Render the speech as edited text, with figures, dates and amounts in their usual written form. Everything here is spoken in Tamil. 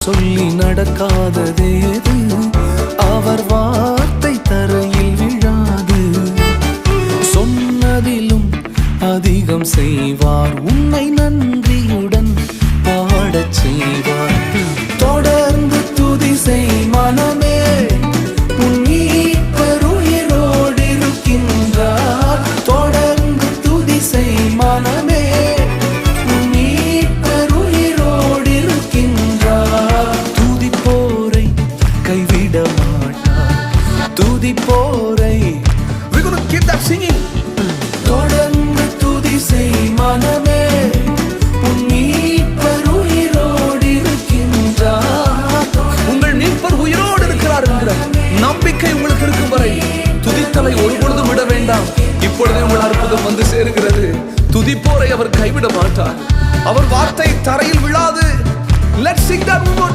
சொல்லி நடக்காததேது, அவர் வார்த்தை தரையில் விழாது. சொன்னதிலும் அதிகம் செய்வார், உன்னை நன்றியுடன் பாடச் செய்வார். தொடர்ந்து துதி செய் மனமே, உன் மீட்பர் உயிரோடு இருக்கின்றார். தொடர்ந்து துதி செய் மனமே, உன் மீட்பர் உயிரோடு இருக்கின்றார். துதிப்போரை கைவிட மாட்டார், துதிப்போரை. We're going to keep that singing. தொடர்ந்து துதி செய் மனமே, உன் மீட்பர் உயிரோடு இருக்கின்றார். உங்கள் மீட்பர் உயிரோடு இருக்கிறார் என்கிற நம்பிக்கை உங்களுக்கு இருக்கும் வரை துதித்தலை ஒருபொழுதும் விட வேண்டாம். இப்பொழுதே உங்கள் அற்புதம் வந்து சேருகிறது. துதிப்போரை அவர் கைவிட மாட்டார், அவர் வார்த்தை தரையில் விழாது. Let's sing that one more